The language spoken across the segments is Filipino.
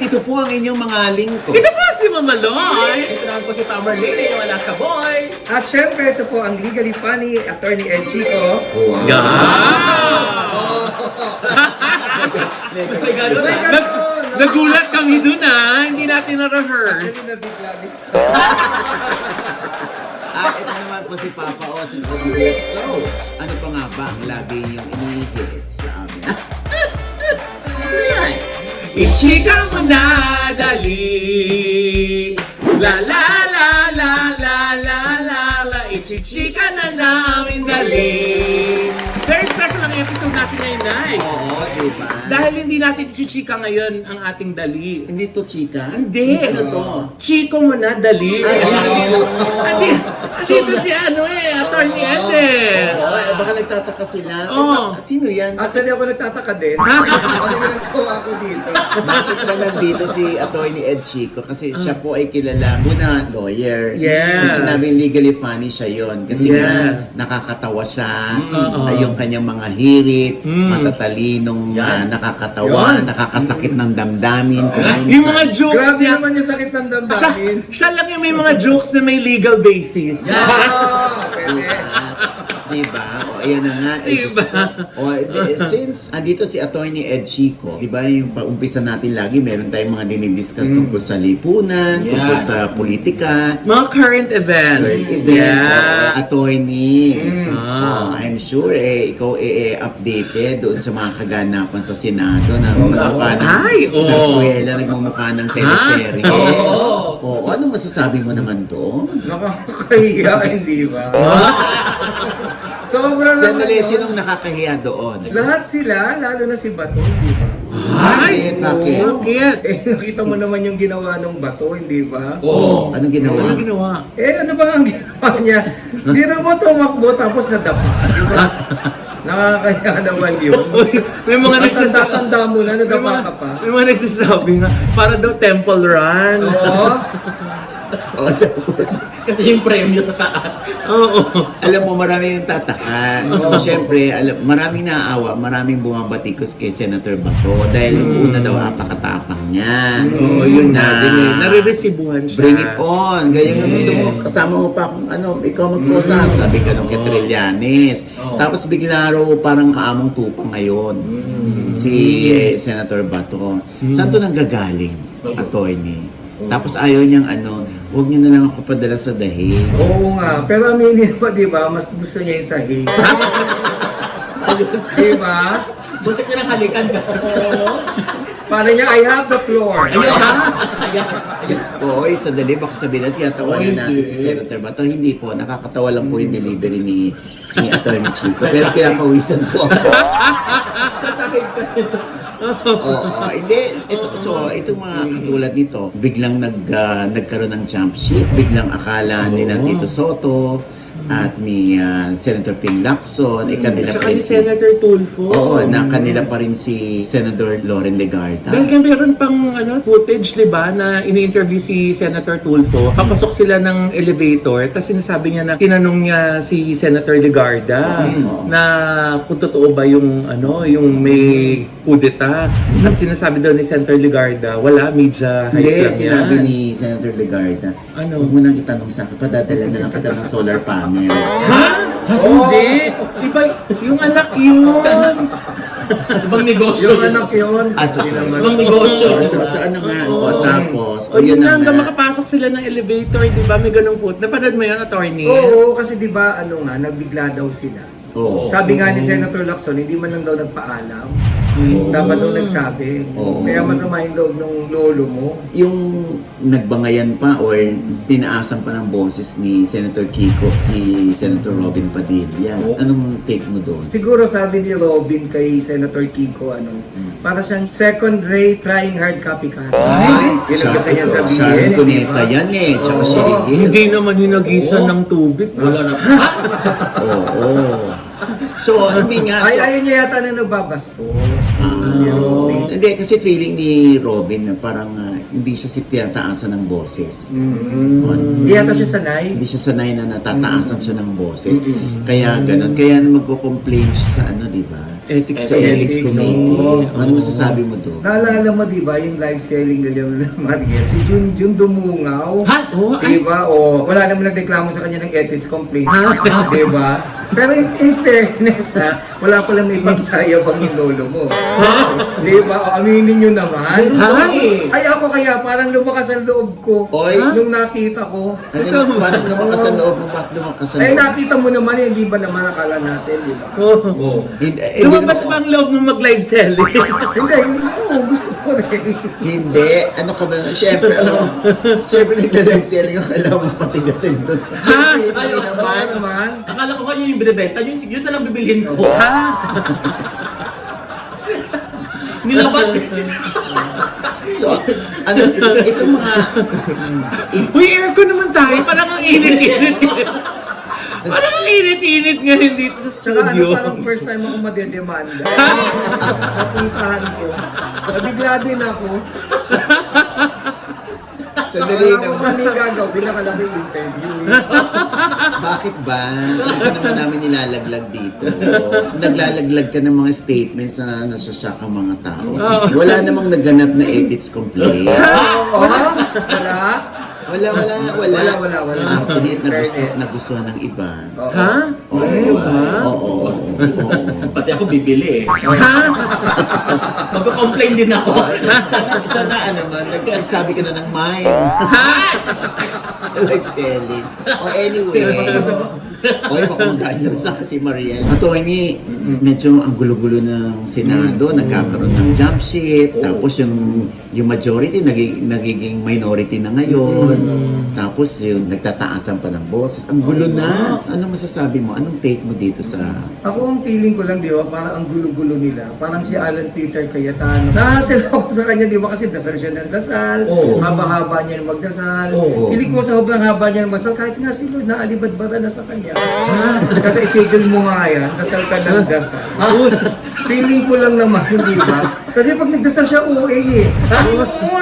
ito po ang inyong mga lingkod. Ito po si Mama Loy. Ito naman po si Tamarlene, yung Alaska Boy. At syempre, ito po ang Legally Funny, Attorney Ed Chico. Wow. May gano'n. Nagulat kami dun hindi natin na-rehearse. Actually, nabigla din. Ito naman po si Papa Osin Ogulet. So, ano pa nga ba ang lagi niyong inihilit sa amin? Ichika mo na dali. La la la la la la la la. Ichichika na namin dali. Very special ang episode natin ngayon, Nay. Oo, diba? Dahil hindi natin ichichika ngayon ang ating dali. Hindi to chika? Hindi. Ano to? Chico mo na dali. Ay, Dito si Attorney Ed. Oo, baka nagtataka sila. Oo. Sino yan? Actually, ako nagtataka din. Ano yung nagkuha ako dito? Bakit ba nandito si Attorney Ed Chico? Kasi siya po ay kilala. Una, lawyer. Yes. Kung sinabing legally funny siya yon. Kasi nga, nakakatawa siya. Yung kanyang mga hirit, matatalinong nakakatawa, nakakasakit ng damdamin. Yung mga jokes Grabe niya. naman yung sakit ng damdamin. Siya lang yung may mga jokes na may legal basis. Pwede. Diba? O, ayan na nga. Diba? Since andito si Attorney Ed Chico, diba yung paumpisa natin lagi, meron tayong mga dinidiscuss tungkol sa lipunan, tungkol sa politika, Mga current events. events, Yeah. attorney. I'm sure ikaw updated doon sa mga kaganapan sa Senado na magmumukha ng Ay, oo. sarsuela, nagmumukha ng teleserye. Oo, ano masasabi mo naman doon? Nakakahiya, hindi ba? Sobra naman Sandali, yun. sinong nakakahiya doon? Lahat sila, lalo na si Bato, hindi ba? Bakit? Bakit? Bakit? Nakita mo naman yung ginawa ng Bato, hindi ba? Oo. Anong ginawa? Ano ginawa? Ano ba ang ginawa niya? Biro mo tumakbo tapos nadapa, di ba? Nakakahiya naman yun. May mga nagsasabi. Tanda mo na, nadapa ka pa. May mga nagsasabi nga, para daw temple run. Oo. O, tapos, Kasi yung premyo sa taas. Oo. alam mo, marami yung tataka. Siyempre, maraming naaawa, maraming bumabatikos kay Senator Bato dahil yung una daw apakatapang niya. Oo, yun na. Nare-resibuhan siya. Bring it on. Ganyan yung gusto mo, kasama mo pa kung ikaw magposa. Sabi ka nung kay Trillanes. Tapos bigla raw parang maamong tupang ngayon. Si Senator Bato. Saan to nanggagaling, attorney? Tapos ayaw niyang huwag niyo na lang ako padala sa dahig. Oo nga, pero aminin pa, di ba, mas gusto niya yung sahig. Di ba? Buti ko nang halikan kasi. Para niya, I have the floor. Yes po, sandali, baka sabihin natin tiyatawanan natin si Senator Bato. Hindi po, nakakatawa lang po yung delivery ni Attorney Chico. Pero pinapawisan po ako. Sa sahig kasi ito. Oo, hindi. Itong mga katulad nito, biglang nagkaroon ng championship, biglang akala ni Tito Soto at ni Senator Ping Lacson, kanila At pa saka rin ni Senator Tulfo. Oo, na kanila pa rin si Senator Loren Legarda. Dahil kaya meron pang footage, di ba, na ini-interview si Senator Tulfo. Papasok sila ng elevator, tapos sinasabi niya na tinanong niya si Senator Legarda na kung totoo ba yung yung may kudeta. At sinasabi daw ni Senator Legarda, wala, media hype Hindi, lang sinabi yan. ni Senator Legarda, Ano? huwag mo nang itanong sa akin, padadala na lang kita ng solar panel. Ha? Hindi! Iba, yung anak yun! Ibang negosyo. Yung anak yun. Ibang negosyo. So, ano nga, tapos, O yun na, nga. hanggang makapasok sila ng elevator, di ba? May ganung foot. Napanood mo yun, attorney? Oo, kasi di ba, nagbigla daw sila. Oo. Sabi nga ni Senator Lacson, hindi man lang daw nagpaalam. Dapat daw nagsabi. Oo. Kaya masama yung loob ng lolo mo. Yung nagbangayan pa or tinaasan pa ng boses ni Senator Kiko, si Senator Robin Padilla. Anong take mo doon? Siguro sabi ni Robin kay Senator Kiko, para siyang second-rate trying hard copycat. Yun ang gusto niya sabihin. Sharon di Cuneta ba? yan tsaka Oo. si Rigel. Hindi naman hinagisan ng tubig. Wala na. Oo. So, hindi nga. Ay, So, ayaw niya yata na nagbabastos. hindi, kasi feeling ni Robin na parang hindi siya si tinataasan ng boses. Hindi yata siya sanay. Hindi siya sanay na natataasan siya ng boses. Kaya ganun. Kaya magko-complain siya sa ano, di ba? Ethics Sa ethics committee. Oo. Ano masasabi mo doon? Naalala mo, di ba, yung live selling nila Mariel, si Junjun Dumungaw. Ha? Oo, Di ba? O, wala naman nagreklamo sa kanya ng ethics complaint. Di ba? Pero in fairness, wala pala may pagyayabang yung lolo mo. Di ba? O, aminin nyo naman. Ha? Ay, ako kaya parang lumakas ang loob ko. Oy. Nung nakita ko. Ano, paano lumakas ang loob mo? Bakit lumakas ang Ay, loob? nakita mo naman, hindi ba naman akala natin, di ba? Oo. Lumabas ba ang loob mo mag-live selling? Hindi, gusto ko rin. Hindi. Ano ka ba? Siyempre, siyempre nagla-live selling ako. Kailangan mo patigasin doon. Siyempre, Ay, hindi oo, naman. naman. Akala ko kanya yung binibenta, yun na lang bibilhin ko. Ha? Nilabas So, ano, itong mga... Uy, aircon naman tayo. Parang ang init-init. Parang ang init-init ngayon dito sa Tsaka studio. parang first time ako madedemanda. Napuntahan ko. Nabigla din ako. Sandali Ako naman. kami gagawin nakalaki interview. Bakit ba? Hindi ka naman namin nilalaglag dito. Naglalaglag ka ng mga statements na nasasyak ang mga tao. Wala namang naganap na edits complaint. Oo? Wala? Wala. Actually, nagustuhan ng iba. Oo. Ha? Oo. Pati ako bibili eh. Ha? Mag-complain din ako. Sana ano man, nagsabi ka na ng mine. Sa live selling. O anyway. Oy, baka magalit sa si Mariel. Attorney, medyo ang gulo-gulo ng Senado, nagkakaroon ng jump ship, tapos yung majority nagiging minority na ngayon. Tapos yung nagtataasan pa ng boses. Ang gulo na. Ano masasabi mo? Anong take mo dito sa... Ako ang feeling ko lang, di ba, parang ang gulo-gulo nila. Parang si Alan Peter Cayetano. Nahasel ako sa kanya, di ba, kasi dasal siya ng dasal. Oo. Haba-haba niya ng magdasal. Oo. Feeling ko sa sobrang haba niya ng magdasal, kahit nga si Lord, naalibad-bada na sa kanya. Kasi itigil mo nga yan, dasal ka ng dasal. Feeling ko lang naman, di ba? Kasi pag nagdasal siya, OA eh.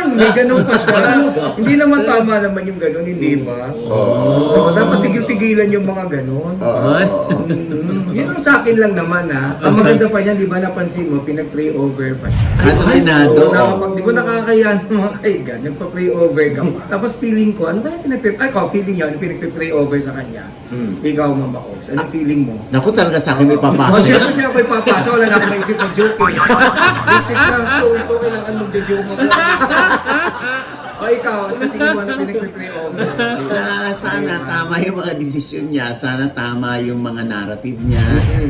May ganun pa siya. Hindi naman tama naman yung ganun, hindi ba? So, dapat tigil-tigilan yung mga ganun. Yun ang sa akin lang naman ha. Ang maganda pa niyan, di ba napansin mo, pinag-pray over pa siya. Sa Senado? Di ba nakakaya ng mga kaigan, nagpa-pray over ka pa. Tapos feeling ko, ano kaya feeling niya, ano pinag-pray over sa kanya? Ikaw, Mama Oaks, ano feeling mo? Naku, talaga sa akin may O papasok. siyempre siya ako'y papasa, wala na akong maisip na joke eh. Bitik na show ito, kailangan magja-joke ako. O ikaw, sa tingin mo, ano pinag-pray over? Na sana tama yung mga desisyon niya, sana tama yung mga narrative niya,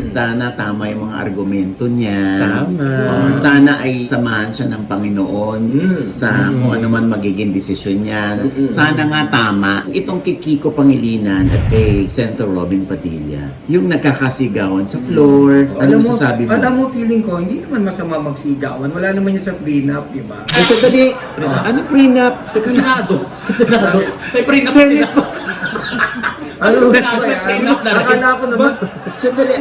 sana tama yung mga argumento niya. Tama. Sana ay samahan siya ng Panginoon sa kung ano man magiging desisyon niya. Sana nga tama. Itong kay Kiko Pangilinan at kay Senator Robin Padilla, yung nagkakasigawan sa floor, ano masasabi mo? Alam mo, feeling ko, hindi naman masama magsigawan. Wala naman niya sa prenup, di ba? Ay, sandali, ano prenup? Sa Senado. Sa Senado. May prenup sa Senate Senado. Ano Senado, may prenup na rin. Akala ko naman, Sandali,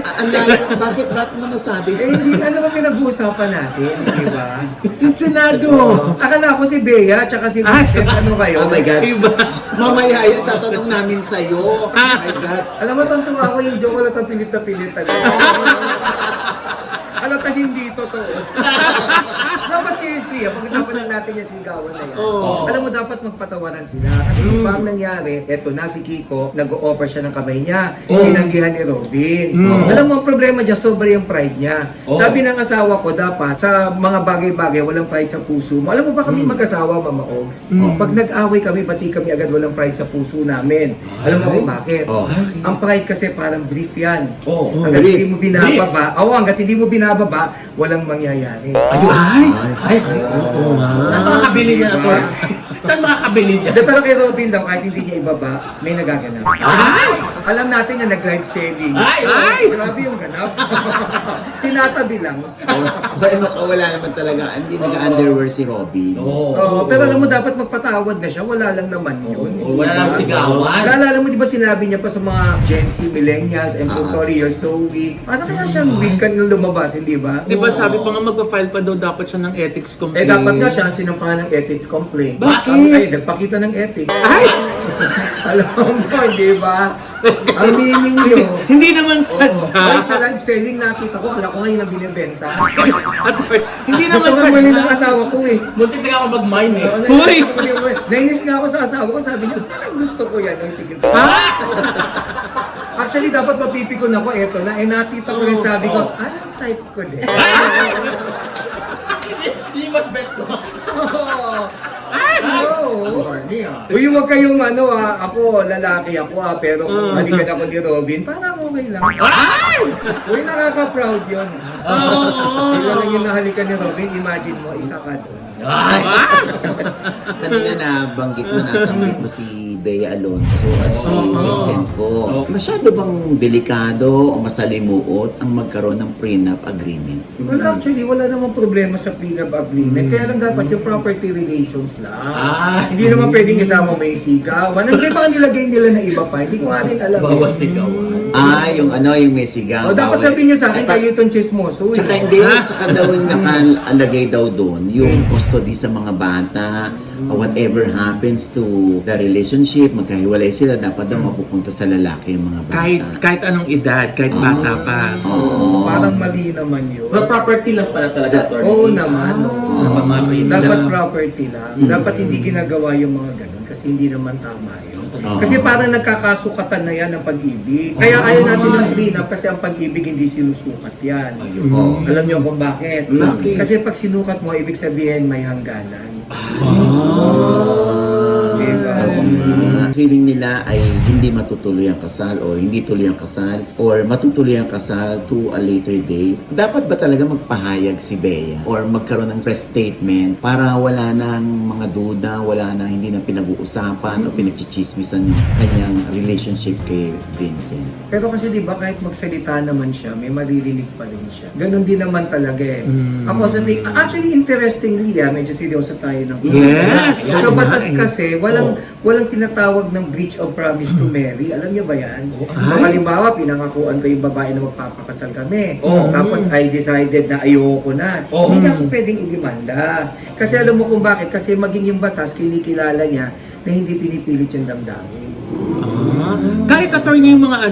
bakit mo nasabi? hindi ano ba pinag-uusapan natin, di ba? Si Senado. Akala ko si Bea, tsaka si Vincent, ano kayo? Oh my God. Iba. Mamaya yan, tatanong namin sa'yo. Oh my God. Alam mo, tantuwa ko yung joke, wala tang pilit na pilit talaga. Alam ta hindi totoo. Dapat seriously, pag-usapan lang natin yung sigawan na yan. Oo. Alam mo, dapat magpatawaran sila. Kasi di ba ang nangyari, eto na si Kiko, nag-o-offer siya ng kamay niya. Tinanggihan ni Robin. Alam mo, ang problema dyan, sobra yung pride niya. Sabi ng asawa ko, dapat sa mga bagay-bagay, walang pride sa puso mo. Alam mo ba kami mag-asawa, Mama Ogs? Pag nag-away kami, pati kami agad walang pride sa puso namin. Alam mo kung bakit? Oh. Ang pride kasi parang brief yan. Oo. Hanggat Brief. hindi mo binababa, hanggat hindi mo binababa, walang mangyayari. Ay! Ay, oo nga. Saan makakabili niya na to? Saan makakabili niya? Hindi, pero kay Robin daw, kahit hindi niya ibaba, may nagaganap. Alam natin na nag-live selling. Ay! Grabe yung ganap. Tinatabi lang. Ano ka, wala naman talaga. Hindi nag-underwear si Robin. Oo, pero alam mo, dapat magpatawad na siya. Wala lang naman yun. Wala nang sigawan. Naalala mo, di ba sinabi niya pa sa mga Gen Z, millennials, I'm so sorry, you're so weak. Ano kaya siyang weak ka na lumabas, hindi ba? Di ba sabi pa nga magpa-file pa daw dapat siya ng ethics Eh, complaint. dapat nga siya ang sinampahan ng ethics complaint. Bakit? Ay, nagpakita ng ethics. Ay! Alam mo, di ba? Ang meaning nyo. Hindi naman Ay, sadya. sa live selling nakita ko, akala ko ngayon ang binibenta. Hindi naman Gusto ko naman ng sadya. asawa ko eh. Muntik na ako mag-mine eh. Hoy! Nainis nga ako sa asawa ko, sabi niya, parang gusto ko yan. Ang tigil ko. Actually, dapat mapipikon ako, eto na. Eh, nakita ko rin, sabi ko, anong type ko din? Hindi mas bet ko. Uy, huwag kayong ako, lalaki ako pero halikan ako ni Robin, parang okay lang. Uy, nakaka-proud yun. Ikaw lang yung nahalikan ni Robin, imagine mo, isa ka doon. Kanina na banggit mo, nasanggit mo si Bea Alonso at si Vincent ko. Masyado bang delikado o masalimuot ang magkaroon ng prenup agreement? Well, actually, wala namang problema sa prenup agreement. Kaya lang dapat yung property relations lang. Hindi naman pwedeng isama mo yung sigawan. Ano ba nilagay nila na iba pa? Hindi ko nga din alam. Bawal sigawan. Yung yung may sigaw. O, dapat bawal. sabihin nyo sa akin, kayo itong chismoso. Tsaka hindi, tsaka daw nakalagay daw doon yung custody sa mga bata, whatever happens to the relationship, magkahiwalay sila, dapat daw mapupunta sa lalaki yung mga bata. Kahit anong edad, kahit bata pa. Oo. Parang mali naman yun. Pero property lang pala talaga, attorney. Oo naman. oo. Dapat mga prenup. Dapat property lang. Dapat hindi ginagawa yung mga ganun kasi hindi naman tama yun. Oo. Kasi parang nagkakasukatan na yan ng pag-ibig. Kaya ayaw natin ng prenup kasi ang pag-ibig hindi sinusukat yan. Oo. Alam niyo kung bakit? Bakit? Kasi pag sinukat mo, ibig sabihin may hangganan. Diba? Feeling nila ay hindi matutuloy ang kasal or hindi tuloy ang kasal or matutuloy ang kasal to a later date. Dapat ba talaga magpahayag si Bea or magkaroon ng press statement para wala nang mga duda, wala na hindi na pinag-uusapan o pinagchichismisan yung kanyang relationship kay Vincent? Pero kasi di ba kahit magsalita naman siya, may maririnig pa rin siya. Ganon din naman talaga eh. Ako sa actually interestingly, medyo seryoso tayo ng Yes! Sa Oo batas nga eh. kasi, walang tinatawag ng breach of promise to marry. Alam niyo ba yan? So halimbawa, pinangakuan ko yung babae na magpapakasal kami. Tapos I decided na ayoko na. Hindi ako pwedeng idemanda. Kasi alam mo kung bakit? Kasi maging yung batas, kinikilala niya na hindi pinipilit yung damdamin. Kahit attorney yung mga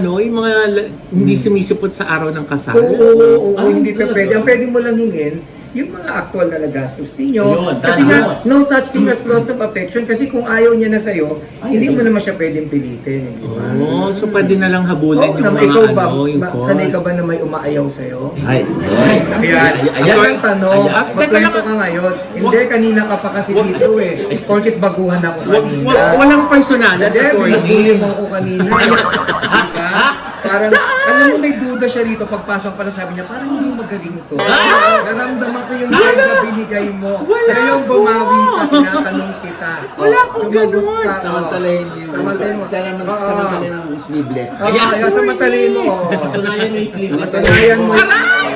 hindi sumisipot sa araw ng kasal. Oo, hindi pa pwede. Ang pwede mo lang hingin, yung mga actual na nagastos ninyo. Yun, Kasi nga, danos. no such thing as loss of affection. Kasi kung ayaw niya na sa'yo, hindi mo naman siya pwedeng pilitin. Hindi ba? So pwede na lang habulin Oo, yung naman, mga ikaw ba, yung cost. sanay ka ba na may umaayaw sa'yo? Ay, Ayan, Ayan. ang tanong, Ayan. magkwento ka ngayon. Hindi, kanina ka pa kasi dito eh. Porkit baguhan ako kanina. Walang personalan, Hindi, attorney. binubuli mo ako kanina. Diba? Parang, alam mo, may duda siya rito. Pagpasok pa lang sabi niya, parang hindi magaling to. Naramdaman ko yung vibe na binigay mo. Ngayong bumawi ka, tinatanong kita. Wala akong Sumagot ganun. ka. samantalahin yung Samantalahin mo. samantalahin yung sleeveless. Kaya samantalahin mo. Patunayan mo yung sleeveless. Patunayan mo. Aray!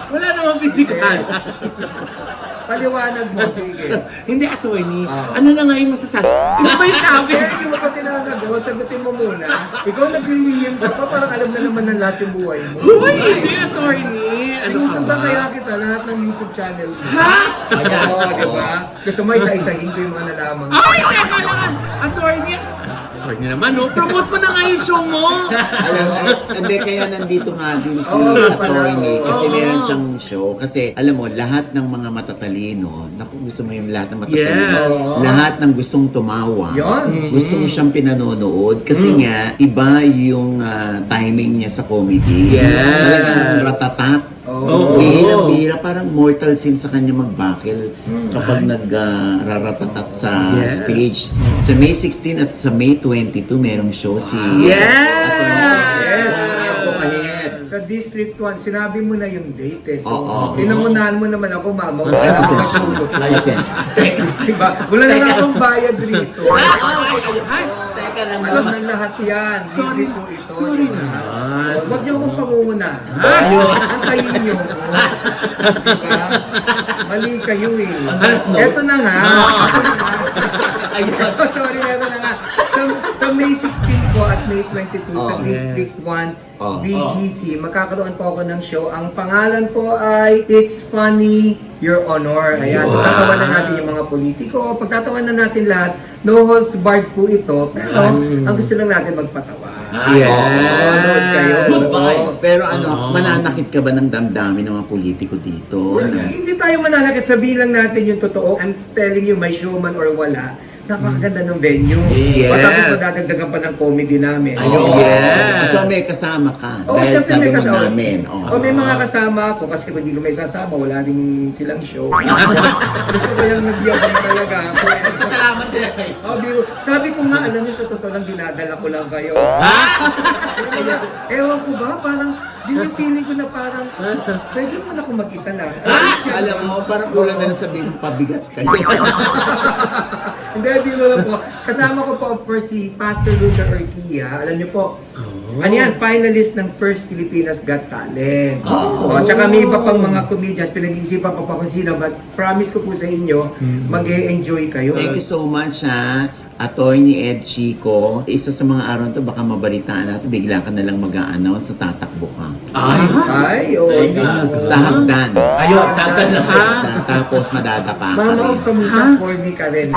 Wala namang physical. Paliwanag mo, sige. Hindi, attorney. Ano na nga yung masasabi? Ano ba yung sabi? Kaya hindi mo pa sinasagot, sagutin mo muna. Ikaw naglilihim ka pa, parang alam na naman ng lahat yung buhay mo. Uy, hindi, attorney. Ano ka Sinusundan ba? kaya kita lahat ng YouTube channel mo. Ha? Oo, diba? Gusto mo isa-isahin ko yung mga nalaman. Ay, teka lang. Attorney. Attorney naman, no? Promote mo na nga yung show mo. Alam mo, hindi kaya nandito nga din si Oo, attorney pala, kasi oo. meron siyang show. Kasi alam mo, lahat ng mga matatalino, naku, gusto mo yung lahat ng matatalino, Yes. lahat ng gustong tumawa, Yun. gusto mo siyang pinanonood kasi nga, iba yung timing niya sa comedy. Yes. Talagang ratatat. Oo. Bihira, parang mortal sin sa kanya magbakil kapag nagraratatat sa Yes. stage. Sa May 16 at sa May 22, merong show si Yes! Attorney Ed. Sa District 1, sinabi mo na yung date eh. So, Oo. pinangunahan mo naman ako, mama. Ay, Wala akong pasensya. masugot. Ay, pasensya. Diba? Wala na nga akong bayad rito. Teka lang Alam naman. ng lahat yan. Sorry. Hindi po ito. Sorry diba? naman. Huwag niyo akong pangunguna. Antayin niyo. Diba? Mali kayo eh. Eto na nga. Sorry, eto na nga. Sa May 16 po at May 22 sa Oh, District 1 Oh. BGC, magkakaroon po ako ng show. Ang pangalan po ay It's Funny, Your Honor. Ayan, pagtatawanan natin yung mga politiko, pagtatawanan natin lahat. No holds barred po ito, pero ang gusto lang natin magpatawa. Yes. Manonood kayo. Good vibes. Pero ano, mananakit ka ba ng damdamin ng mga politiko dito? Ano? Hindi tayo mananakit, sabihin lang natin yung totoo. I'm telling you, may showman or wala, napakaganda ng venue. Yes. Matapos madadagdagan pa ng comedy namin. Ayun. Yes. So may kasama ka. Oo, dahil syempre sabi may mo kasama. namin. May mga kasama ako kasi kung hindi ko may sasama, wala din silang show. Gusto ko yung nagyabang talaga. Salamat sila sa'yo. Sabi ko nga, alam niyo, sa totoo lang, dinadala ko lang kayo. Kaya, ewan ko ba, parang, yun yung feeling ko na parang, pwede naman ako mag-isa lang. Alam mo, parang kulang na lang sabihin mo, pabigat kayo. Hindi, biro lang po. Kasama ko po, of course, si Pastor Luther Orquilla. Alam niyo po, ano yan, finalist ng First Pilipinas Got Talent. Tsaka may iba pang mga comedians, pinag-iisipan ko pa kung sino, but promise ko po sa inyo, mag-e-enjoy kayo. Thank you so much, ha. Attorney Ed Chico. Isa sa mga araw to, baka mabalitaan natin, bigla ka na lang mag-a-announce sa tatakbo ka. Ay, oo. Sa hagdan. Ayun, sagdan lang. Hagdan, tapos madadapa ka Mama, rin. paminsan for me ka rin.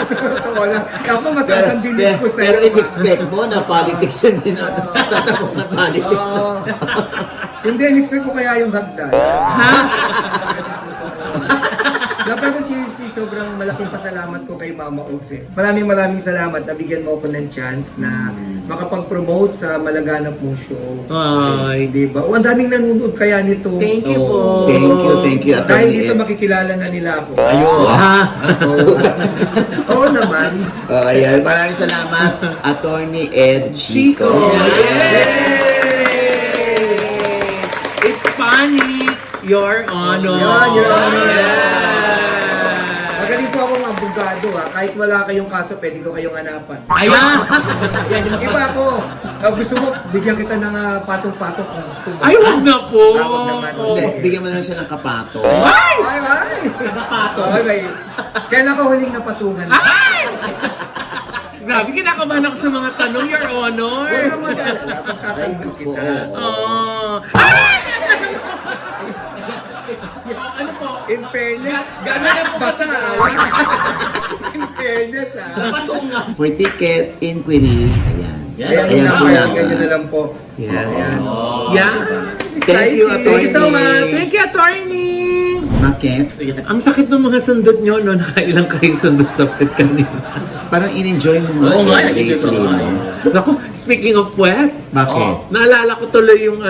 Totoo lang. Ako mataas ang bilis ko sa'yo. Pero in-expect mo na politics yun, tatakbo sa politics. Oo. Hindi, in-expect ko kaya yung hagdan. Pero seriously, sobrang malaking pasalamat ko kay Mama Ogs eh. Maraming salamat na bigyan mo ako ng chance na makapag-promote sa malaganap mong show. Ay. Diba? O, ang daming nanonood kaya nito. Thank you po. Thank you, Dahil Attorney dito Ed. makikilala na nila ako. Ayun. Oo naman. Ayan, maraming salamat, Attorney Ed Chico. It's funny, Your Honor. Yan, Your Honor. Yes. Magaling po akong abogado ha. Kahit wala kayong kaso, pwede ko kayong hanapan. Ayun. Yan yung Iba ako. Gusto mo, bigyan kita ng patong-patong kung gusto mo. Ay, wag na po. Wag naman. Hindi, bigyan mo naman siya ng kapato. Ay! Nagapatong. Okay. Kailan ka huling napatungan? Grabe, kinakabahan ako sa mga tanong, Your Honor. Huwag na mag-alala. Pagkakaibig kita. Oh. Ano po? In fairness, Gano'n na po basta kasi. In fairness ha. Napatungan. For ticket, inquiry, ayan. Kaya Ayan po yun nasa. na lang po. Yes. Ayan. Yeah. Thank you, Attorney. Thank you so much. Thank you, Attorney. Bakit? Ang sakit ng mga sundot nyo, no? Nakailang kayong sundot sa puwet kanina. Parang in-enjoy mo Oo nga, lately, in-enjoy ko nga. no? Naku, speaking of puwet, Bakit? naalala ko tuloy yung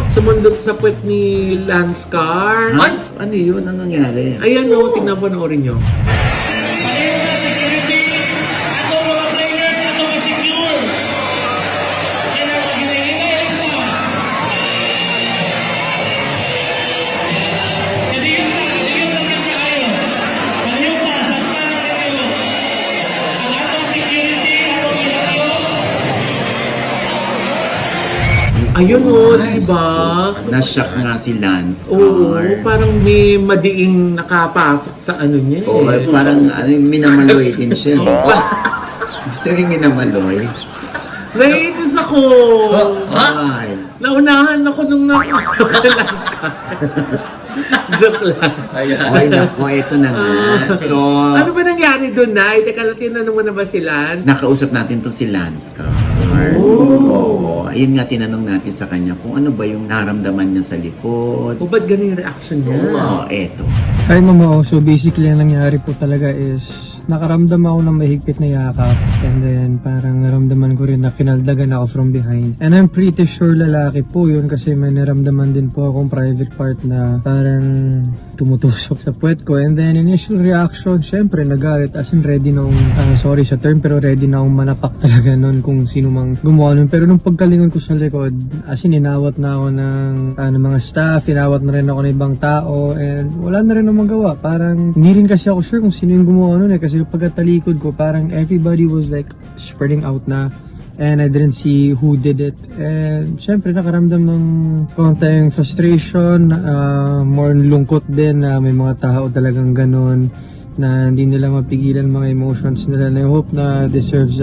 sumundot sa puwet ni Lance Carr. Ha? Ano yun? Ano nangyari? Ayan o, tingnan panoorin nyo. Ayun o, diba? Na-shock nga si Lance Oo, Carr. parang may madiing nakapasok sa ano niya eh. Oo, parang minamaloy din siya. Gusto rin minamaloy. Naiinis ako. Why? Naunahan ako nung Lance Carr. Joke lang. Okay na po, ito na nga. So, Ano ba nangyari doon, Nay? Teka lang, tinanong mo na ba si Lance? nakausap natin tong si Lance Carr. Oo. Ayun nga, tinanong natin sa kanya kung ano ba yung naramdaman niya sa likod. O ba't ganun yung reaction niya? Oo, eto. Hi Mama O. So basically ang nangyari po talaga is nakaramdam ako ng mahigpit na yakap. And then, parang naramdaman ko rin na kinaldagan ako from behind. And I'm pretty sure lalaki po yun kasi may naramdaman din po akong private part na parang tumutusok sa puwet ko. And then, initial reaction, syempre, nagalit. As in, ready na akong, sorry sa term, pero ready na akong manapak talaga nun kung sino mang gumawa nun. Pero nung pagkalingon ko sa likod, as in, inawat na ako ng mga staff, inawat na rin ako ng ibang tao, and wala na rin akong magawa. Parang, hindi rin kasi ako sure kung sino yung gumawa nun eh. Kasi pagkatalikod ko, parang everybody was like spreading out na. And I didn't see who did it. And syempre nakaramdam ng konting frustration, more lungkot din na may mga tao talagang ganun na hindi nila mapigilan mga emotions nila. And I hope na deserves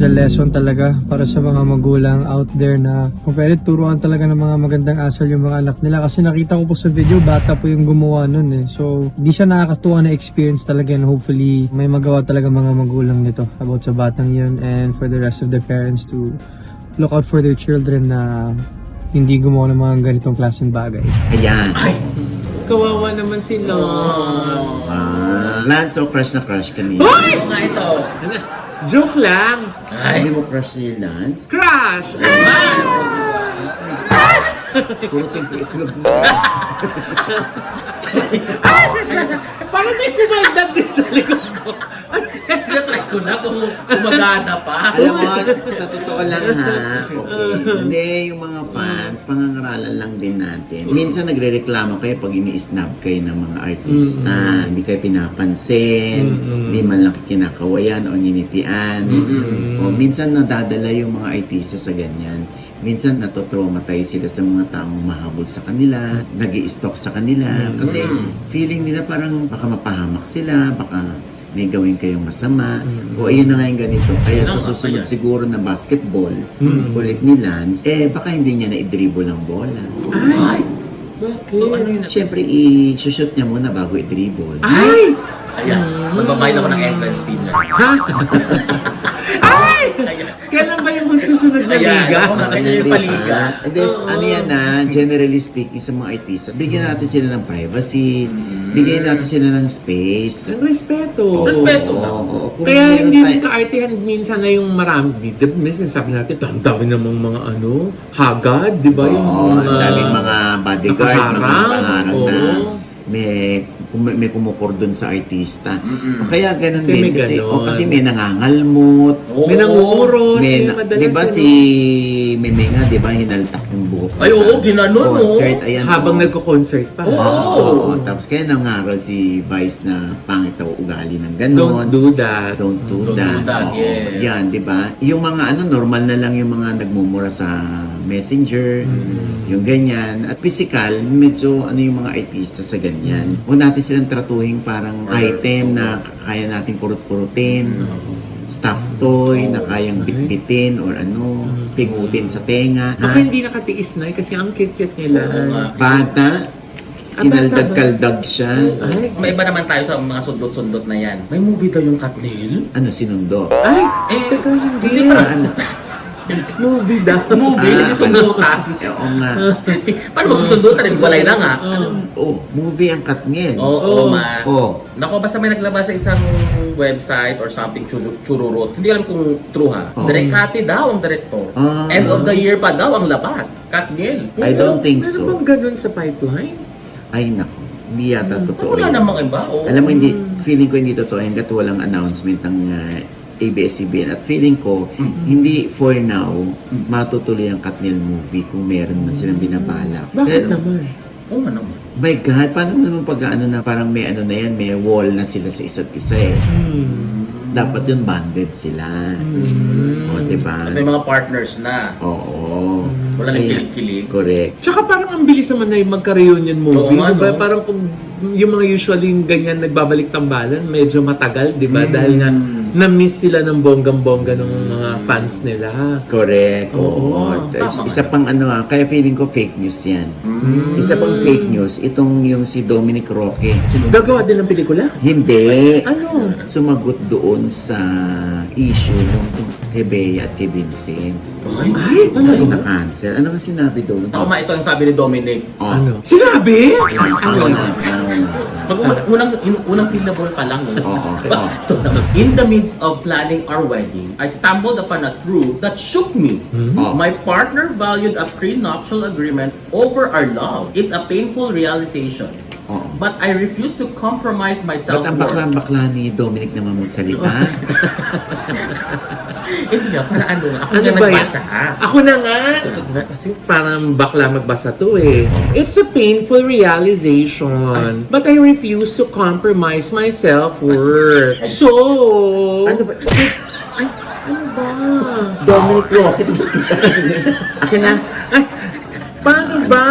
a lesson talaga para sa mga magulang out there na kung pwede turuan talaga ng mga magandang asal yung mga anak nila. Kasi nakita ko po sa video, bata po yung gumawa nun eh. So, di siya nakakatuwa na experience talaga, and hopefully may magawa talaga mga magulang nito about sa batang yun, and for the rest of the parents to look out for their children na hindi gumawa ng mga ganitong klaseng bagay. Ayan. Kawawa naman si Lance. Lance, so crush na crush ka niya. Hoy! Ano nga ito? Joke lang. Hindi mo crush ni Lance? Crush! Puro ko itlog mo. Parang may kumaldag din sa likod ko. Tinatry ko na kung gumagana pa. Alam mo, sa totoo lang ha, okay. Hindi, yung mga fans, pangangaralan lang din natin. Minsan nagre-reklamo kayo pag ini-snub kayo ng mga artista. Hindi kayo pinapansin, hindi man lang kinakawayan o ninitian. O minsan nadadala yung mga artista sa ganyan. Minsan natutraumatize sila sa mga taong mahabol sa kanila, nag-i-stalk sa kanila. Kasi feeling nila parang baka mapahamak sila, baka may gawin kayong masama. O ayun na nga yung ganito. Kaya sa susunod siguro na basketball, ulit ni Lance, baka hindi niya na-dribble ang bola. Ay! Bakit? So, ano yun? Siyempre, i-shoot niya muna bago i-dribble. Ay! Ayan, magbabayad ako ng entrance fee na. Ha? Ay! Kailan ba yung susunod na Ayan, liga? oo nga. Kanya yung paliga. And then, ano yan na, generally speaking sa mga artista, bigyan natin sila ng privacy, bigyan natin sila ng space. Ang respeto. Respeto lang. Oo. Kung Kaya meron hindi tayo- rin ka-artihan minsan na yung marami. Minsan sabi natin, ang dami namang mga hagad, di ba? Yung Oo, ang daming mga bodyguard, mga nakaharang. nakaharang Oo. na may kumukordon sa artista. O kaya ganun Kasi din may kasi ganon. kasi may nangangalmot. Oo. May nangungurot. May, madalas di ba yun, si Meme nga, di ba hinaltak yung buhok Ay, sa oo, ginanon, concert. oo. Ayan, habang oo. nagko-concert pa. Oo. Tapos kaya nangaral si Vice na pangit daw ugali ng ganon. Don't do that. Don't do Don't do that. that, Oo. yes. Yan, di ba? Yung mga normal na lang yung mga nagmumura sa Messenger, yung ganyan. At physical, medyo yung mga artista sa ganyan. Huwag natin silang tratuhin parang item na kaya natin kurut-kurutin. Stuffed toy na kayang bitbitin or pingutin sa tenga. Baka hindi nakatiis na kasi ang cute-cute nila. Oo nga. Bata, kinaldag-kaldag siya. Ay, May iba naman tayo sa mga sundot-sundot na yan. May movie daw yung Katnil. Sinundo? ay, Eh, teka, hindi. Ano? Movie daw. Movie, hindi sundutan. Oo nga. Paano magsusundutan? Walay na nga. Movie ang Katniel. Oo, ma. Oh. Nako, basta may naglabas sa isang website or something, chururot. Hindi alam kung true ha. Oh. Direkati daw ang director. Ah. End of the year pa daw ang labas. Katniel. I don't think Meron so. bang ganun sa pipeline? Ay, nako. Hindi yata totoo Wala yun. namang iba. Oo. Alam mo, feeling ko hindi totoo hanggat walang announcement ng ABS-CBN. At feeling ko, hindi for now, matutuloy ang Katniel movie kung meron na silang binabalak. Bakit Pero, naman? Oo nga naman. my God, paano naman pag na parang may na yan, may wall na sila sa isa't isa eh. Dapat yun banded sila. O, diba? At may mga partners na. Oo. Walang Kaya- kilig-kilig. Correct. Tsaka parang ang bilis naman na yung magka-reunion movie, Oo nga, di ba? no? Parang kung yung mga usually yung ganyan nagbabalik tambalan, medyo matagal, di ba? Dahil nga na-miss sila ng bonggang-bongga ng mga fans nila. Correct. Oo. tama. Isa pang kaya feeling ko fake news yan. Isa pang fake news, itong yung si Dominic Roque. Gagawa din ng pelikula? Hindi. Ano? Sumagot doon sa issue nung kay Bea at kay Vincent. Ay, talaga? Na-cancel. Ano nga sinabi doon? Tama, ito ang sabi ni Dominic. Oh. Ano? Sinabi? Unang syllable pa lang. Oo. Ito naman. In the midst of planning our wedding, I stumbled upon a truth that shook me. Oh. My partner valued a prenuptial agreement over our love. It's a painful realization. Oo. But I refuse to compromise my Ba't ang self-worth. bakla ni Dominic naman magsalita? Hindi nga, para ano? Ako Ano nga ba yan? nagbasa. Ako na nga. Kasi parang bakla magbasa to eh. It's a painful realization. But I refuse to compromise my self-worth. So... Ano ba? Ay, ano ba? Dominic Rocket, isa akin na. Ay, paano ba?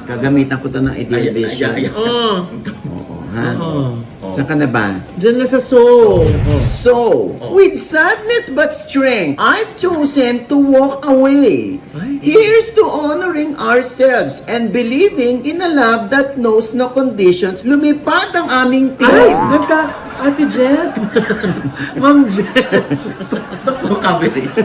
Gagamitan ko to ng ideal vision. Oh, Oo, ha? oh. Saan ka na ba? Diyan na sa so. So, with sadness but strength, I've chosen to walk away. Here's to honoring ourselves and believing in a love that knows no conditions. Lumipad ang aming Ay, team. Ate Jess. Ma'am Jess. Coverage.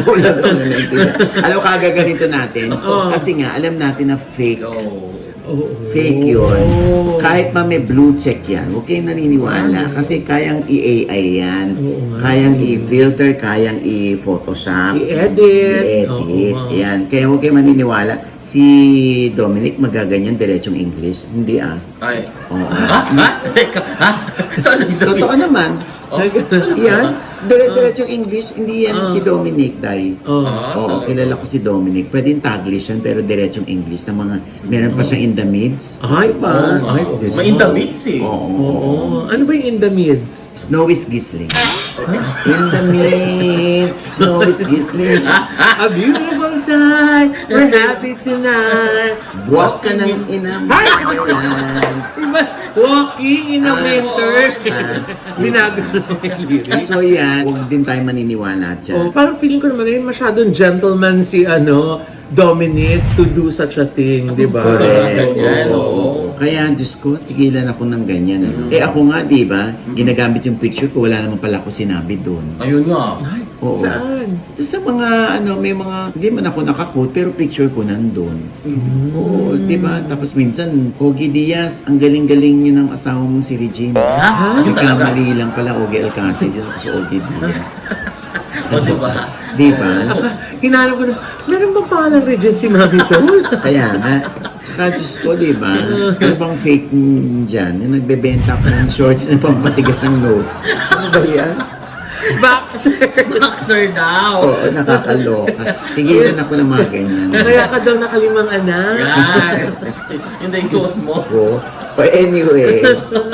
Wala na sila naintindihan. Alam mo, kagaganito natin. Kasi nga, alam natin na fake. Fake yun. Kahit pa may blue check yan, huwag kayong naniniwala. Kasi kayang i-AI yan. Kayang i-filter, kayang i-photoshop. I-edit. I-edit. Oo. Yan. Kaya huwag kayong maniniwala. Si Dominic magaganyan diretsong English. Hindi Ay. Oo. Ha? Teka. Ha? Saan ang sabi? Totoo naman. Oh. Yan. Diretsong English. Hindi yan si Dominic, Day. Oo, kilala ko si Dominic. Pwede yung Taglish yan, pero diretsong English. Na mga, meron pa siyang in the midst. Ay, Diba? ay, Diyos May in the ko. midst eh. Oo. Oo. Ano ba yung in the midst? Snow is Gisling. In the midst, snow is Gisling. A beautiful sight, we're happy tonight. Buwak ka ng inambulan. Diba? Walking in the winter. Binago na yung lyrics. So yan, huwag din tayo maniniwala Oh, dyan. parang feeling ko naman yun, masyadong gentleman si Dominic to do such a thing, di ba? Correct. Ganyan, Oo. oo. Kaya, Diyos ko, tigilan ako ng ganyan. Ano? Eh ako nga, di ba, ginagamit yung picture ko, wala naman pala ako sinabi doon. Ayun nga. Ay, Oo. saan? Sa mga, may mga, hindi man ako nakakot, pero picture ko nandun. Oo, di ba? Tapos minsan, Ogie Diaz, ang galing-galing niya ng asawa mong si Regine. Ha? Yun talaga. Nagkamali lang pala, Ogie Alcacid, yun ako si Ogie Diaz. O, diba? Di ba? Hinanap ko na, meron bang pangalan Regent si Mami Soul? Kaya nga, tsaka Diyos ko, di ba? Ano bang fake dyan? Yung nagbebenta ko ng shorts na pampatigas ng notes. Ano ba yan? Boxer! Boxer daw. Oo, nakakaloka. Tigilan ako ng mga ganyan. Kaya ka daw nakalimang anak. Yan. Yun na yung suot mo. Ko. But anyway,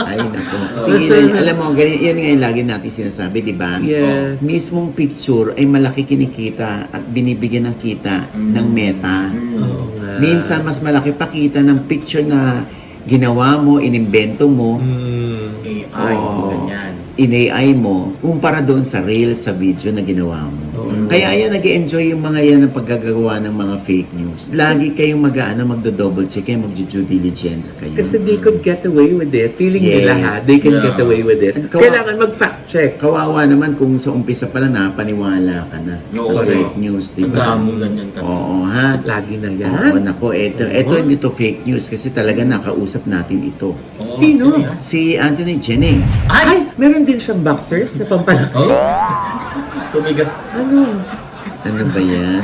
ay nako. Tigilan, alam mo, ganyan, yan nga yung lagi natin sinasabi, di ba? Yes. Mismong picture ay malaki kinikita at binibigyan ng kita ng meta. Oo nga. Minsan, mas malaki pa kita ng picture na ginawa mo, inimbento mo, AI, Oo. ganyan. in-AI mo, kumpara doon sa real, sa video na ginawa mo. Kaya ayan, nag-enjoy yung mga yan ng paggagawa ng mga fake news. Lagi kayong magdo-double check kayo, magdo-due diligence kayo. Kasi they could get away with it. Feeling Yes. nila ha, they can Yeah. get away with it. And Kailangan mag-fact check. Kawawa naman kung sa umpisa pala napaniwala ka na Oo, sa fake ano. news, di Ang ba? damo ganyan kasi. Oo, ha? Lagi na Oo, yan. nako, eto hindi to fake news kasi talaga nakausap natin ito. Oo, Sino? yan. Si Anthony Jennings. Ay, meron din siyang boxers na pampalaki. Oh? Tumigas. Ano? Ano ba yan?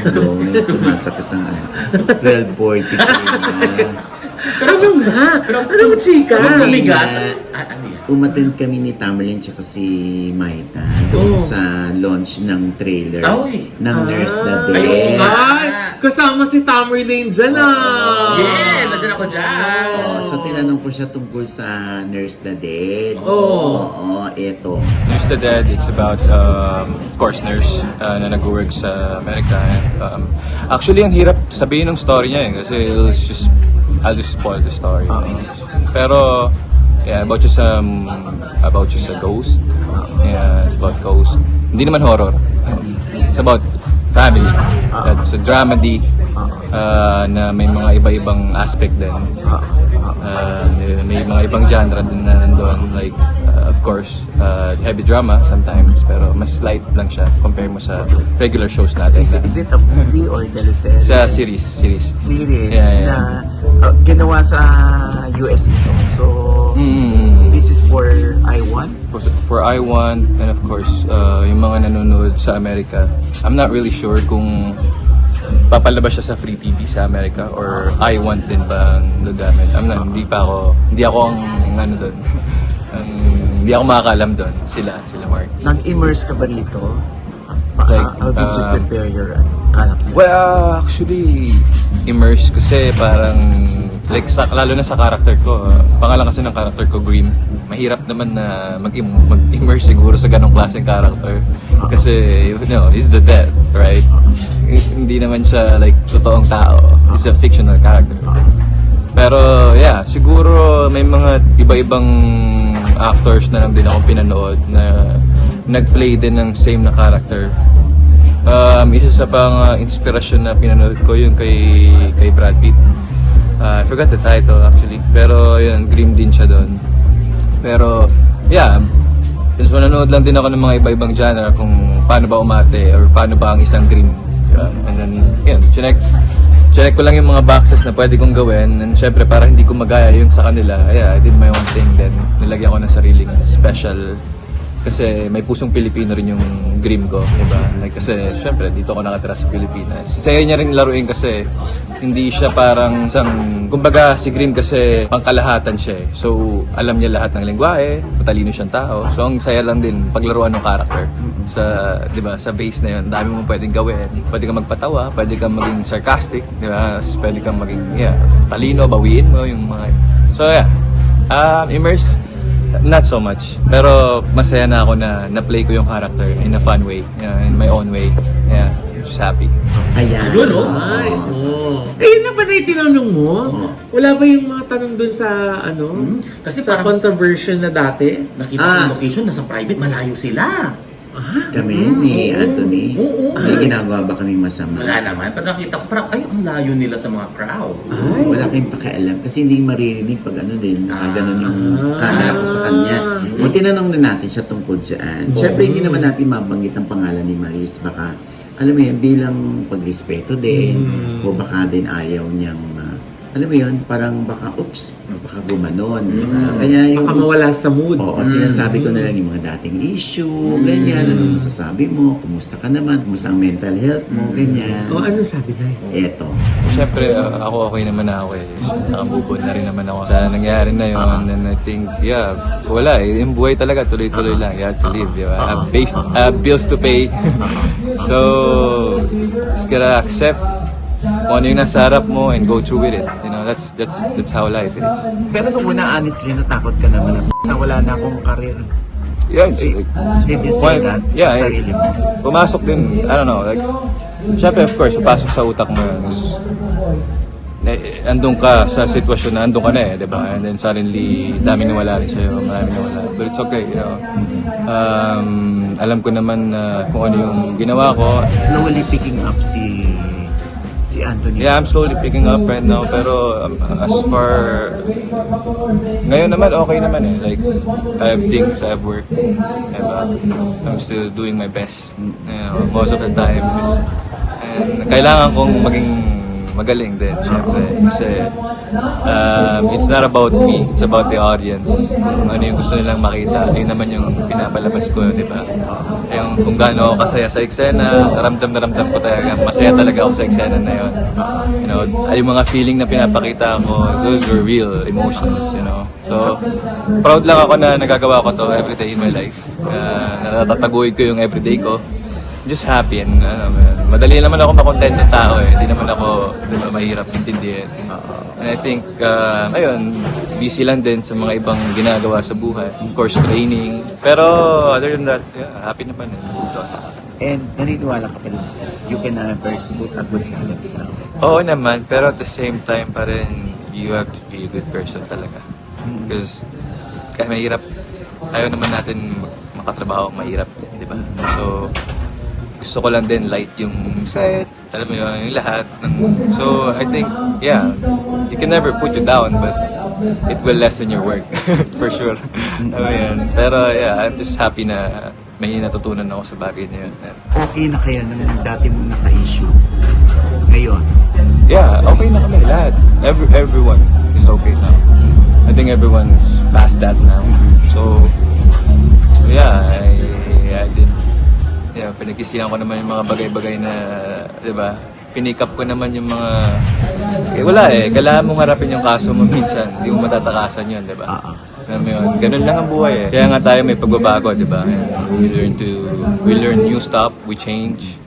Sumasakit ng 12:40 na. Ano nga? Ano chika? Ano Tumigas. yan? Ano yan? Umattend kami ni Tamerlane tsaka si Maita doon sa launch ng trailer Ay. ng Nurse na Ay, oo Day. nga. Ay, kasama si Tamerlane dyan ah. Yes! Nandiyan ako dyan. So tinanong ko siya tungkol sa Nurse na Dead. Oo. Oo, eto. Nurse the Dead, it's about, of course, nurse na nag-work sa America. And, actually, ang hirap sabihin ng story niya kasi I'll just spoil the story. Pero, yeah, about just a ghost. Yeah, it's about ghost. Hindi naman horror. It's about family. It's a dramedy na may mga iba-ibang aspect din. May mga ibang genre din na nandun. Like, of course, heavy drama sometimes, pero mas light lang siya compare mo sa regular shows natin. Is it a movie or teleserye? Sa series. Series Yeah. na ginawa sa US ito. So, this is for I1? For I1 and of course yung mga nanonood sa Amerika, I'm not really sure kung papalabas siya sa free TV sa Amerika or I1 din ba ang gagamit. Hindi ako ang ano doon. Hindi ako makakalam doon. Sila Mark. Nag-immerse ka ba rito? Like, How did you prepare your character? Well, actually, immerse kasi parang like lalo na sa character ko. Pangalan kasi ng character ko, Grim. Mahirap naman na mag-immerse siguro sa ganong klaseng character. Kasi, he's the dead, right? Hindi naman siya like totoong tao. He's a fictional character. Pero yeah, siguro may mga iba-ibang actors na lang din ako pinanood na nag-play din ng same na character. Isa sa pang inspirasyon na pinanood ko yung kay Brad Pitt. I forgot the title actually, pero yun, Grim din siya doon. Pero yeah, so nanood lang din ako ng mga iba-ibang genre kung paano ba umate or paano ba ang isang Grim. And then yun, chinek ko lang yung mga boxes na pwede kong gawin, and syempre para hindi ko magaya yun sa kanila, yeah, I did my own thing. Then nilagyan ko ng sariling special kasi may pusong Pilipino rin yung Grim ko, diba? Like, kasi syempre dito ako nakatira sa Pilipinas. Saya niya rin laruin kasi hindi siya parang kumbaga si Grim kasi pangkalahatan siya eh. So alam niya lahat ng lengguwahe, matalino siyang tao. So ang saya lang din paglaruan ng character sa, diba, sa base na yun. Dami mo pwedeng gawin. Pwede kang magpatawa, pwede kang maging sarcastic, diba? Pwede kang maging, talino, bawiin mo yung mga. So yeah, immerse. Not so much. Pero masaya na ako na na-play ko yung character in a fun way, in my own way. Yeah, just happy. Ayan. Yun, oh. Ay, yun na ba na itinanong mo? Wala ba yung mga tanong dun sa, Kasi sa parang- controversial na dati? Nakita ko yung location, nasa private, malayo sila. Kami ni Anthony. Oo. May ginagawa ba kaming masama? Wala naman. Pero nakita ko parang, ay, ang layo nila sa mga crowd. Wala kayong pakialam kasi hindi maririnig pag nakaganon yung camera ko sa kanya. Kung tinanong na natin siya tungkol dyan, syempre hindi naman natin mabanggit ang pangalan ni Maris. Baka, alam mo yun, bilang pagrespeto din, o baka din ayaw niyang, alam mo yun, parang baka, baka gumanon. Kaya yung, Baka mawala sa mood. oo, sinasabi ko na lang yung mga dating issue, ganyan, anong masasabi mo, kumusta ka naman, kumusta ang mental health mo, ganyan. O ano sabi na Eto. Siyempre, ako okay naman ako eh. Nakabubod na rin naman ako sa nangyari na yun. And I think, yeah, wala eh. Yung buhay talaga, tuloy-tuloy lang. You have to live, di ba? Bills to pay. So, just gotta accept kung ano yung nasa harap mo and go through with it. That's how life is. Pero nung una, honestly, natakot ka naman na wala na akong karir. Yeah, it's like, Did you say that sa sarili mo? Pumasok din, I don't know, like, syempre of course, papasok sa utak mo yun. Andun ka sa sitwasyon na andun ka na eh, di ba? And then suddenly, daming nawala rin sa'yo, maraming nawala. But it's okay, alam ko naman kung ano yung ginawa ko. Slowly picking up si Anthony. Yeah, I'm slowly picking up right now, pero as far ngayon naman, okay naman eh. Like, I have things, I have work, diba? I'm still doing my best, most of the time. And kailangan kong maging magaling din, syempre. Kasi it's not about me, it's about the audience. Kung ano yung gusto nilang makita, yun naman yung pinapalabas ko, di ba? Yung kung gaano ako kasaya sa eksena, ramdam ko talaga, masaya talaga ako sa eksena na yun. Yung mga feeling na pinapakita ko, those are real emotions, So, proud lang ako na nagagawa ko to everyday in my life. Natataguyod ko yung everyday ko. Just happy and madali naman ako makontent ng tao eh. Hindi naman ako mahirap intindihin. And I think, ayun, busy lang din sa mga ibang ginagawa sa buhay. Of course, training. Pero other than that, yeah, happy naman eh. And naniniwala ka pa din siya. You can never put a good talent now. Oo naman, pero at the same time pa rin, you have to be a good person talaga. Because kahit mahirap, ayaw naman natin makatrabaho mahirap din, di ba? So, gusto ko lang din light yung set, alam mo yun, yung lahat. So, I think, yeah, you can never put you down, but it will lessen your work, for sure. Alam mo yun. Pero, yeah, I'm just happy na may natutunan ako sa bagay na yun. Okay na kayo nung dati mong naka-issue. Ngayon, Yeah, okay na kami lahat. Everyone is okay now. I think everyone's past that now. So, yeah, I did. Yeah, pinagkisihan ko naman yung mga bagay-bagay na, di ba? Pinick up ko naman yung mga... wala kailangan mong harapin yung kaso mo minsan. Hindi mo matatakasan yun, di ba? Alam mo yun, ganun lang ang buhay Kaya nga tayo may pagbabago, di ba? We learn new stuff, we change.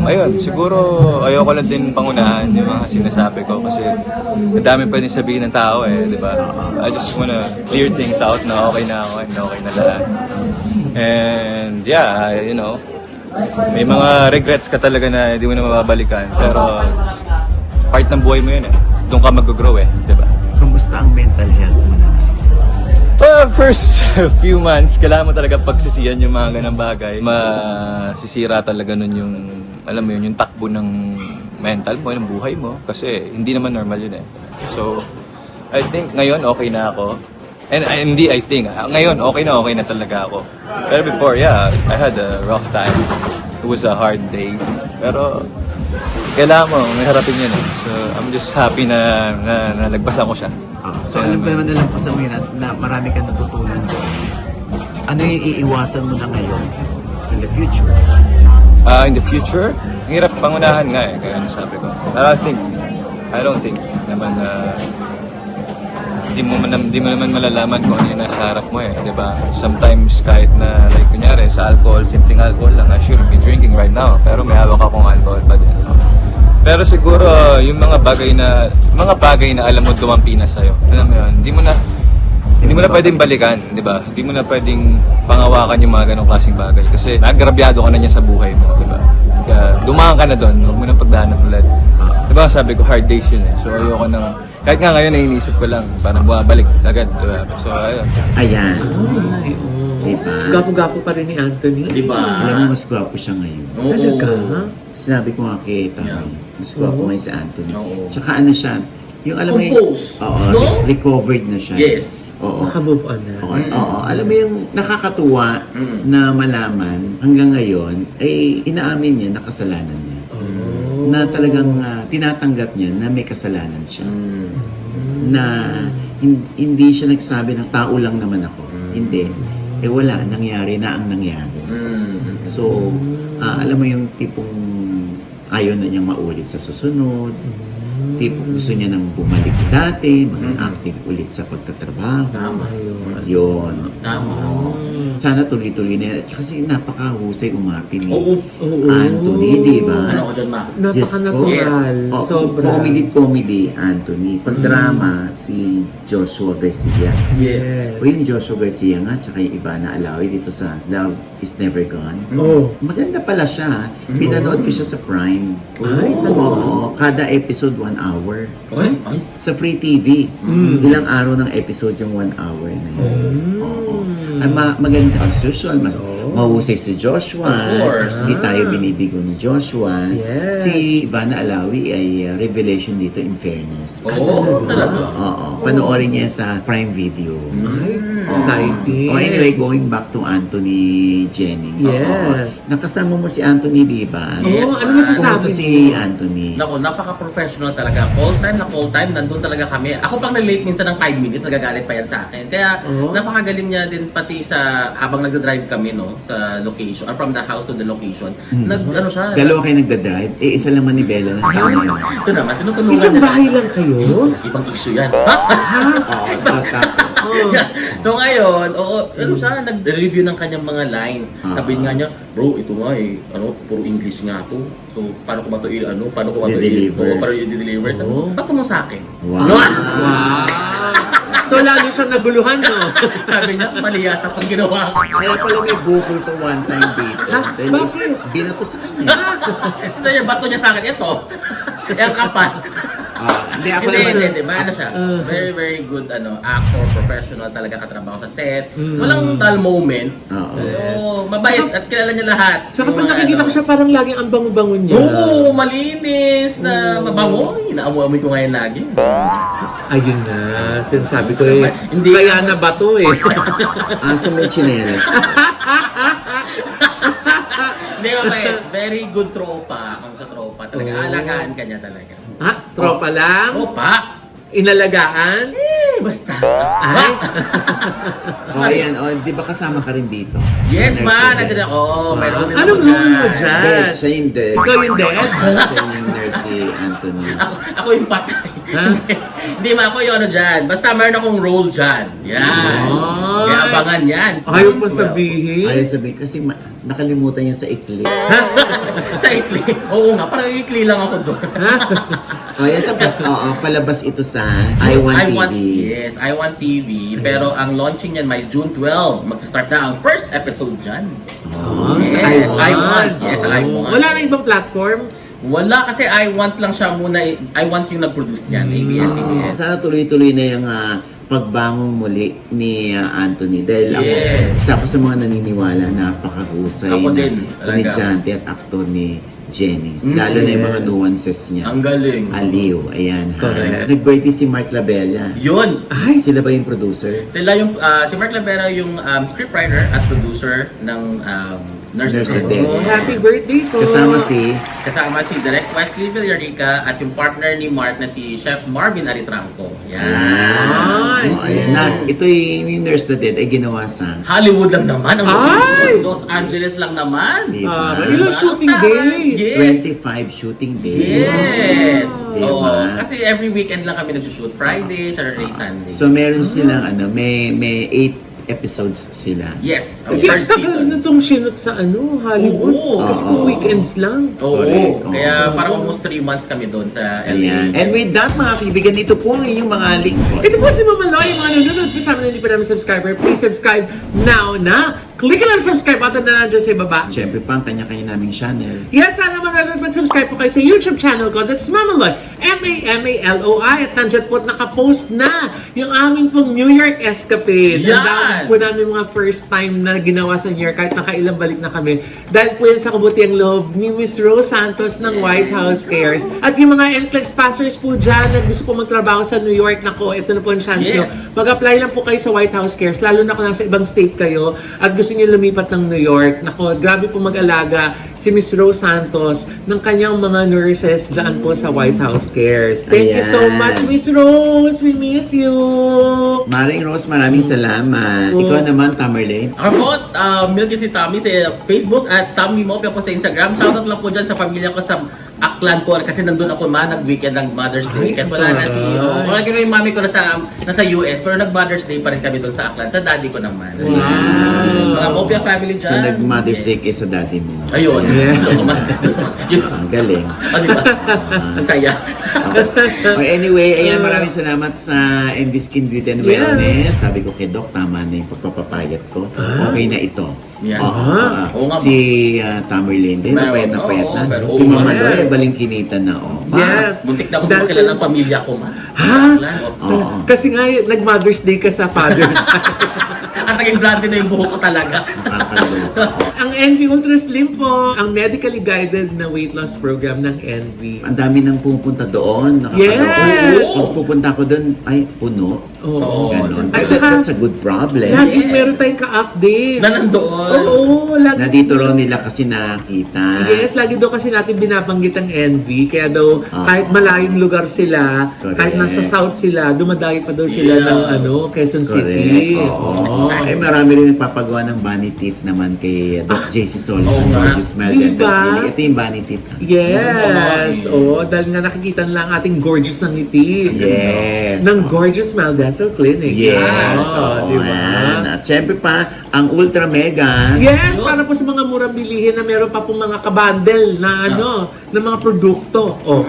Ayun, siguro ayoko lang din pangunahan yung mga sinasabi ko kasi ang dami pa din sabihin ng tao di ba? I just wanna clear things out na okay na ako and okay na lahat. And yeah, you know, may mga regrets ka talaga na hindi mo na mababalikan pero part ng buhay mo yun Doon ka mag-grow di ba? kumusta ang mental health mo naman? First few months, kailangan mo talaga pagsisiyan yung mga ganang bagay. Masisira talaga nun yung, alam mo yun, yung takbo ng mental mo, ng buhay mo. Kasi hindi naman normal yun So, I think ngayon okay na ako. And hindi I think, ngayon okay na talaga ako. Pero before, yeah, I had a rough time. It was a hard days. Pero, kailangan mo, may harapin yun So, I'm just happy na nagpasan ko siya. So alam ko naman nalampasan mo yun na marami kang natutunan doon. Ano yung iiwasan mo na ngayon in the future? In the future, ang hirap pangunahan nga kaya ano sabi ko. I don't think naman hindi mo naman malalaman kung ano yung nasa harap mo di ba? Sometimes kahit na like kunyari sa alcohol, simpleng alcohol lang, I should be drinking right now, pero may hawak akong alcohol pa din. Pero siguro yung mga bagay na alam mo dumampi na sa'yo. Alam mo yun, hindi mo na pwedeng balikan, di ba? Hindi mo na pwedeng pangawakan yung mga ganong klaseng bagay. Kasi nagrabyado ka na niya sa buhay mo, di ba? Kaya dumaan ka na doon, huwag mo na pagdaanan ulit. Di ba sabi ko, hard days yun So ayoko na, kahit nga ngayon iniisip ko lang, parang bumabalik agad, di ba? So ayun. Ayan. Diba? Gapo-gapo pa rin ni Anthony. Alam mo, mas gwapo siya ngayon. Talaga? Sinabi ko nga kay Tami, mas gwapo ngayon si Anthony. Oo. Tsaka ano siya, yung alam mo Compose, no? recovered na siya. Yes. Oo. Naka-move on na. Oo, alam mo yung nakakatuwa na malaman hanggang ngayon ay inaamin niya na kasalanan niya. Na talagang tinatanggap niya na may kasalanan siya. Na hindi siya nagsabi ng tao lang naman ako. Hindi. Wala, nangyari na ang nangyari. So, alam mo yung tipong ayaw na niyang maulit sa susunod. Tipong gusto niya nang bumalik sa dati, maging active ulit sa pagtatrabaho. Tama Yun. Tama. Sana tuloy-tuloy na. Kasi napakahusay umapi ni Oo. Anthony, di ba? Ano ko dyan, Ma? Napaka-natural. Oh, Sobra. comedy, Anthony. Pag drama, si Joshua Garcia. Yes. O yung Joshua Garcia nga, tsaka yung Ivana Alawi dito sa Love is Never Gone. Oh. Maganda pala siya. Pinanood ko siya sa Prime. Ay, Oo. Kada episode 1 hour. Ay. Sa Free TV. Ilang araw ng episode yung 1 hour na yun. Oo. Ay, maganda as usual. Mahusay si Joshua. Of course. Hindi tayo binibigo ni Joshua. Yes. Si Ivana Alawi ay revelation dito in fairness. Oo. Talaga. Oo. Panoorin niya sa Prime Video. Exciting. Anyway, going back to Anthony Jennings. Yes. Oo. Nakasama mo si Anthony, di ba? Yes. Ano masasabi Kumusta mo? si Anthony? Naku, napaka-professional talaga. Call time, nandun talaga kami. Ako pang na-late minsan ng 5 minutes, nagagalit pa yan sa akin. Kaya napakagaling niya din pati sa, habang nagda-drive kami, sa location, or from the house to the location. Ano siya? Dalawa kayo nagda-drive? Isa lang manibela na. Ito naman, tinutulungan Isang niya. bahay lang kayo? Ibang issue yan. Ha? Oo, bata. So ngayon, ano siya, nag-review ng kanyang mga lines. Sabihin nga niya, bro, ito nga puro English nga to. So, paano ko ba ito I-deliver. paano i-deliver? Bato mo sa akin. Wow. Wow! So, lalo siyang naguluhan, no? Sabi niya, mali yata pang ginawa ko. Kaya pala may bukol ko one time dito. Ha? Dahil Bakit? binato sa kanya. Sabi niya, bato niya sa akin, ito. Kaya kapal. Hindi ako Hindi, naman. hindi. Ano siya? Very, very good actor, professional talaga katrabaho sa set. Walang dull moments. Oo. Mabait at kilala niya lahat. Saka Yung pag mga nakikita ko siya, parang laging ang bango-bango niya. Oo, malinis na mabango. Inaamoy ko ngayon lagi. Ayun na, sinasabi ko eh. Hindi- Kaya na ba to eh? Sa may chinelas. Hindi, mabait. Very good tropa. Kung sa tropa talaga. Alagaan ka niya talaga. Ha? Tropa lang? Tropa? Inalagaan? Basta. Ay, Ayan, di ba kasama ka rin dito? Yes, Nurse ma. na Nandiyan ako. Meron din anong ako role mo dyan. dyan? Dead, siya yung dead. Ikaw yung dead? Siya yung nurse si Anthony. Ako yung patay. Ha? Hindi ma, ako yung ano dyan. Basta meron akong role dyan. Yan. Ay. Kaya abangan yan. Ayaw pa sabihin. Ayaw sabihin, kasi nakalimutan yan sa ikli. Sa ikli. Oo nga, parang ikli lang ako doon. Yan palabas ito sa I1 TV. Yes, I1 TV. Pero ang launching niyan may June 12. Magsa-start na ang first episode dyan. Sa Yes, I1. Yes, I1. Wala na ibang platforms? Wala kasi I1 lang siya muna. I1 yung nag-produce niyan. ABS-CBN. Sana tuloy-tuloy na yung pagbangong muli ni Anthony. Dahil ako, Yes. isa ako sa mga naniniwala na napakahusay Ako na din, talaga. komedyante at aktor ni Jennings. Lalo na yung mga nuances niya. Ang galing. Aliw, ayan. Correct. Nag-birthday si Mark Labella. Yun. Ay, Sila ba yung producer? Sila yung, si Mark Labera yung scriptwriter at producer ng Nurse Nurse na na Dead. oh, happy birthday po. Kasama si... Kasama si Direct Wesley Villarica at yung partner ni Mark na si Chef Marvin Aritranco. Yan. Ayan na. Ito yung Nurse na Dead ay ginawa sa... Hollywood lang naman. Ang Ay! Los Angeles lang naman. Diba? Ilang shooting days? Yes. 25 shooting days. Yes. Diba? Oo. Kasi every weekend lang kami nag-shoot. Friday, Saturday, Sunday. So meron silang may 8 episodes sila. Yes. Ang Kaya first tagal season. na itong sinot sa Hollywood. Oo. Kasi kung weekends lang. Oo. Correct. Kaya Oo. parang almost 3 months kami doon sa Ayan. LA. And with that, mga kaibigan, ito po ang inyong mga lingkod. Ito po si Mama Loy, mga nanonood po sa amin na hindi pa namin subscriber. Please subscribe now na. Click lang ang subscribe button na nandiyan sa ibaba. Siyempre pa, ang kanya-kanya naming channel. Yes, sana manonood mag-subscribe po kayo sa YouTube channel ko. That's Mama Loy. M-A-M-A-L-O-I. At nandiyan po nakapost na yung aming pong New York escapade. Yan! Ang dami po namin mga first time na ginawa sa New York kahit nakailang balik na kami. Dahil po yan sa kabutiang loob ni Miss Rose Santos ng White House Cares. At yung mga NCLEX passers po dyan na gusto po magtrabaho sa New York, nako, ito na po ang chance nyo. Yes. Mag-apply lang po kayo sa White House Cares, lalo na kung nasa ibang state kayo at gusto niyo lumipat ng New York. Nako, grabe po mag-alaga si Miss Rose Santos ng kanyang mga nurses dyan po sa White House Cares. Thank you so Ayan. much, Miss Rose! We miss you! Maring Rose, maraming salamat. Ikaw naman, Tamerlane. Ako po, Milky si Tommy sa Facebook at Tommy Mopia po sa Instagram. Shoutout lang po dyan sa pamilya ko sa Aklan po kasi nandun ako nag-weekend ng Mother's Day. Kaya wala na si... Wala ko yung mami ko nasa US pero nag-Mother's Day pa rin kami doon sa Aklan. Sa daddy ko naman. Wow! Mga Mopia family dyan. So, nag-Mother's Day Yes. kayo sa daddy mo. Ayun. Yeah. Yun. Ang galing. O, diba? Ang saya. Anyway, ayan, maraming salamat sa NB Skin Beauty and Yes. Wellness. Sabi ko kay Doc, tama na yung pagpapapayat ko. Okay na ito. Yan. Oo nga. Si Tamerlane din, Meron. napayat na payat na. Oo, pero Si oo, Mama yes. Loy, balingkinitan na. Yes! Muntik na ako Dahil makilala ng po- pamilya ko, ma. Ha? Aklan, o. Oo. Kasi nga, nag-Mother's Day ka sa Father's Day. At naging blonde na yung buhok ko talaga. Nakakaloka. Ang Envy Ultra Slim po, ang medically guided na weight loss program ng Envy. Ang dami nang pupunta doon. Yes! Pag pupunta ko doon, ay, puno. Oo. Ganon. At Pero saka, that's a good problem. lagi Yes. meron tayong ka-updates. Na nandoon. Oo, lagi. Na dito raw nila kasi nakita. Yes, lagi daw kasi natin binabanggit ang Envy. Kaya daw, kahit malayong lugar sila, Correct. kahit nasa South sila, dumadayo pa daw sila Yeah. ng Quezon City. Correct. Oo. Ay, marami rin nagpapagawa ng bunny teeth naman kay Doc JC Solis Oo ng nga. Gorgeous Smile Diba? Dental Clinic. Ito yung bunny teeth. Yes. Oo, dahil nga nakikita nila ang ating gorgeous na ngiti. Yes. Ng Gorgeous Smile Dental Clinic. Yes. Oo, Oo, diba? yan. At syempre pa, ang Ultra Mega. Yes, para po sa mga murang bilihin na meron pa pong mga kabandel na na mga produkto. Oh,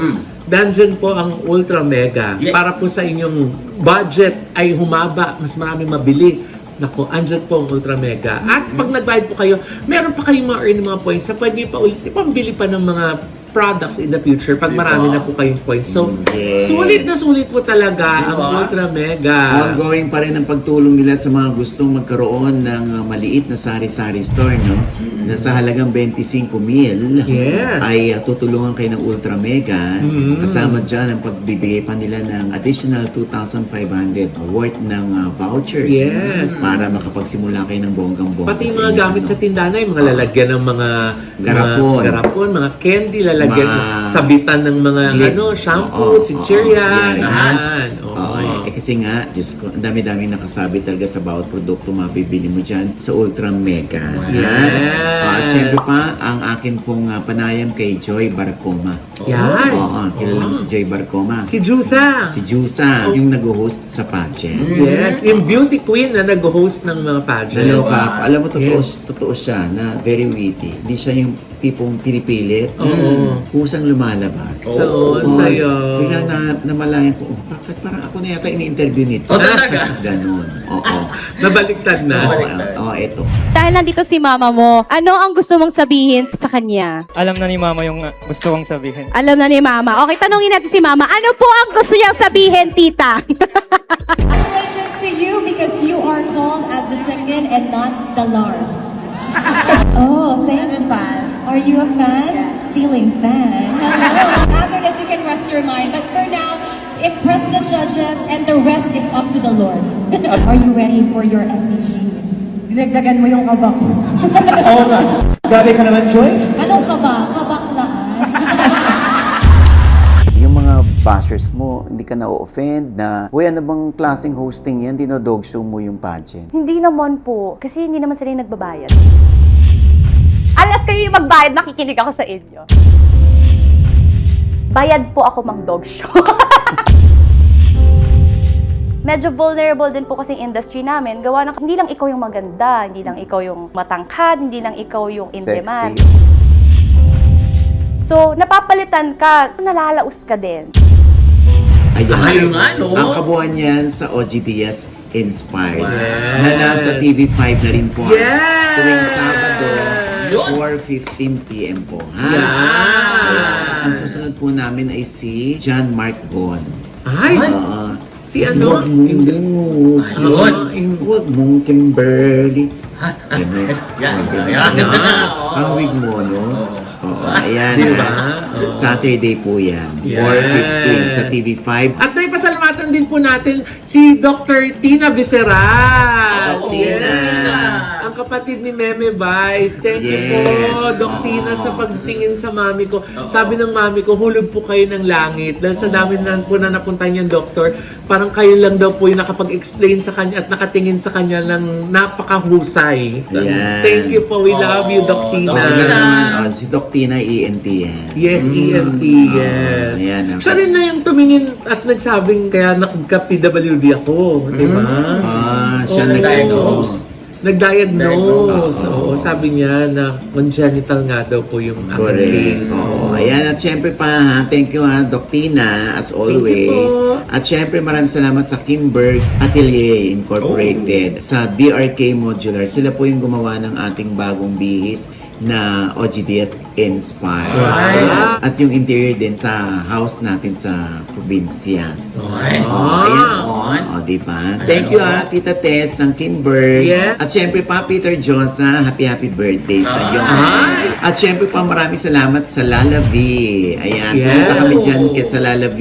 Dandyan po ang Ultra Mega. Yes. Para po sa inyong budget ay humaba, mas marami mabili. Naku, andyan po ang Ultra Mega. At pag nagbayad po kayo, meron pa kayong mga earn mga points na pwede pa ulit ipambili pa ng mga products in the future pag marami na po kayong points. So, Yes. sulit na sulit po talaga ang Diba? Ultra Mega. Ongoing pa rin ang pagtulong nila sa mga gustong magkaroon ng maliit na sari-sari store, no? Na sa halagang 25,000 Yes. ay tutulungan kayo ng Ultra Mega. Kasama dyan ang pagbibigay pa nila ng additional 2,500 worth ng vouchers. Yes. Para makapagsimula kayo ng bonggang-bongga. Pati yung sa mga inyong gamit ano. sa tindahan, yung mga lalagyan ng mga Garapon. mga candy, lalagyan sabitan ng mga Clip. shampoo, Oo, chichirya, yan. yan. Oo, kasi nga, Diyos ko, ang dami-dami nakasabit talaga sa bawat produkto mabibili mo dyan sa Ultra Mega. Yes. At syempre pa, ang akin pong panayam kay Joy Barcoma. Yan. Oo, kilala mo si Joy Barcoma. Si Jusa. Si Jusa, yung nag-host sa pageant. Yes, yung beauty queen na nag-host ng mga pageants. Naloka. Alam mo, Yes. totoo siya na very witty. Hindi siya yung tipong pinipilit. Oo. Kusang lumalabas. Oo, sayo. Biglang namalayan ko, bakit parang ako na yata ini-interview nito? Oh, talaga? Ganon. Oo. Nabaliktad na. Oo, eto. Dahil nandito si mama mo, ano ang gusto mong sabihin sa kanya? Alam na ni Mama yung gusto kong sabihin. Alam na ni mama. Okay, tanungin natin si mama. Ano po ang gusto niyang sabihin, tita? Congratulations to you because you are called as the second and not the Lars. Oh, thank you. Are you a fan? Ceiling fan. Hello. After this, you can rest your mind. But for now, impress the judges and the rest is up to the Lord. Are you ready for your SDG? Dinagdagan mo yung kaba ko. Oo nga. Grabe ka naman, Joy. Anong kaba? Kabaklaan. Yung mga bashers mo, hindi ka na-offend na, uy, ano bang klaseng hosting yan? Dino-dog show mo yung pageant. Hindi naman po. Kasi hindi naman sila yung nagbabayad. Alas kayo yung magbayad, makikinig ako sa inyo. Bayad po ako mang dog show. Medyo vulnerable din po kasing industry namin. Gawa ng hindi lang ikaw yung maganda, hindi lang ikaw yung matangkad, hindi lang ikaw yung in demand. Sexy. So, napapalitan ka, nalalaos ka din. Ayun. nga, no? Ang kabuuan niyan sa OGDS Inspires. Yes. Na nasa TV5 na rin po. Yes. Tuwing Sabado, Yun. 4:15 p.m. po. Ha? Yan. At ang susunod po namin ay si John Mark Gon. Ay, Oo. si ano? Huwag mong limot. Ayun. Huwag mong Kimberly. Ganun. Yan. Ang wig mo, no? Oo. Ayan. Diba? Oo. Saturday po yan. Yes. 4:15 sa TV5. At naipasalamatan din po natin si Dr. Tina Becerra. Oh, Tina. Ang kapatid ni Meme Vice. Thank you Yes. po, Doc Tina, sa pagtingin sa mami ko. Sabi ng mami ko, hulog po kayo ng langit. Dahil sa dami na po na napunta niyang doktor, parang kayo lang daw po yung nakapag-explain sa kanya at nakatingin sa kanya ng napakahusay. Yan. Thank you po. We love you, Doc Tina. Oo, ganun naman. Si Doc Tina, ENT yan. Yes, EMT, yes. Ayan, okay. Siya rin na yung tumingin at nagsabing kaya nagka-PWD ako, di ba? Siya Oo. nag-diagnose. Nag-diagnose. Oo, sabi niya na congenital nga daw po yung aking Correct. case. Oo. Ayan, at syempre pa, ha, thank you ha, Doc Tina, as always. po. At syempre, maraming salamat sa Kimberg's Atelier Incorporated, sa DRK Modular. Sila po yung gumawa ng ating bagong bihis na OGDS Inspire. Wow. At yung interior din sa house natin sa probinsya. Ay. Ayan, diba? Thank you Tita Tess ng Kimbergs. Yeah. At syempre pa, Peter Johnson, happy birthday sa iyo. At syempre pa, maraming salamat sa Lala V. Ayan, Yeah. pumunta kami dyan kay sa Lala V.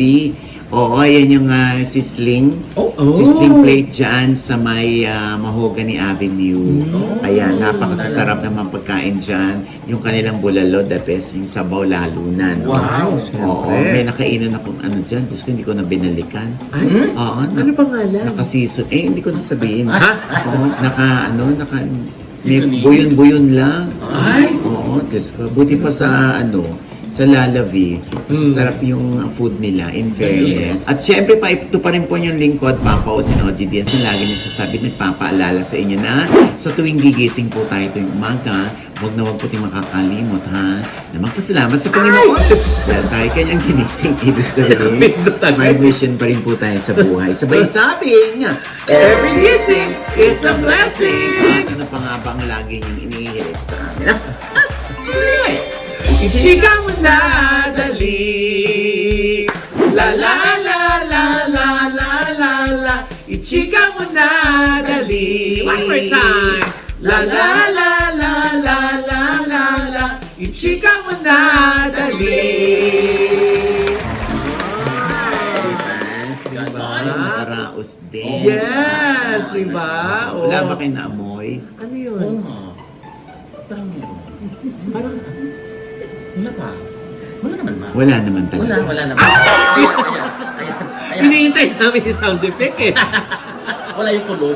Oo, ayan yung sisling. Oh. Sisling plate dyan sa may Mahogany Avenue. Ayan, napakasasarap naman pagkain dyan. Yung kanilang bulalo, the best. Yung sabaw lalo na. No? Wow, Oo, syempre. may nakainan akong ano dyan. Diyos ko, hindi ko na binalikan. Ay, Oo, ano pangalan? naka-season. hindi ko na sabihin. Ha? Oo, naka may Seasoning? buyon-buyon lang. Ay! Oo, Diyos ko. Buti pa sa sa Lala V. Masasarap yung food nila, in fairness. At syempre pa, ito pa rin po yung lingkod, Papa o sin OGDS na lagi nagsasabi, nagpapaalala sa inyo na sa tuwing gigising po tayo tuwing umaga, huwag na huwag po tayong makakalimot, ha? Na magpasalamat sa Panginoon. Dahil tayo kanyang ginising, ibig sabihin, may mission pa rin po tayo sa buhay. Sabay sabing, Every gising is a blessing! Ano pa nga bang lagi yung inihirit sa amin? Ichika mo na, dali. La la la la la la la la. Ichika mo na, dali. One more time. La la la la la la la la. Ichika mo na, dali. Parang nakaraos din. Yes, di ba? Wala Oh. ba kayo naamoy? Ano Oo yun? nga. Parang meron. Parang, Wala pa. Wala naman, ma. Wala naman talaga. Wala naman. Ayan. hinihintay namin yung sound effect eh. Wala yung kulog.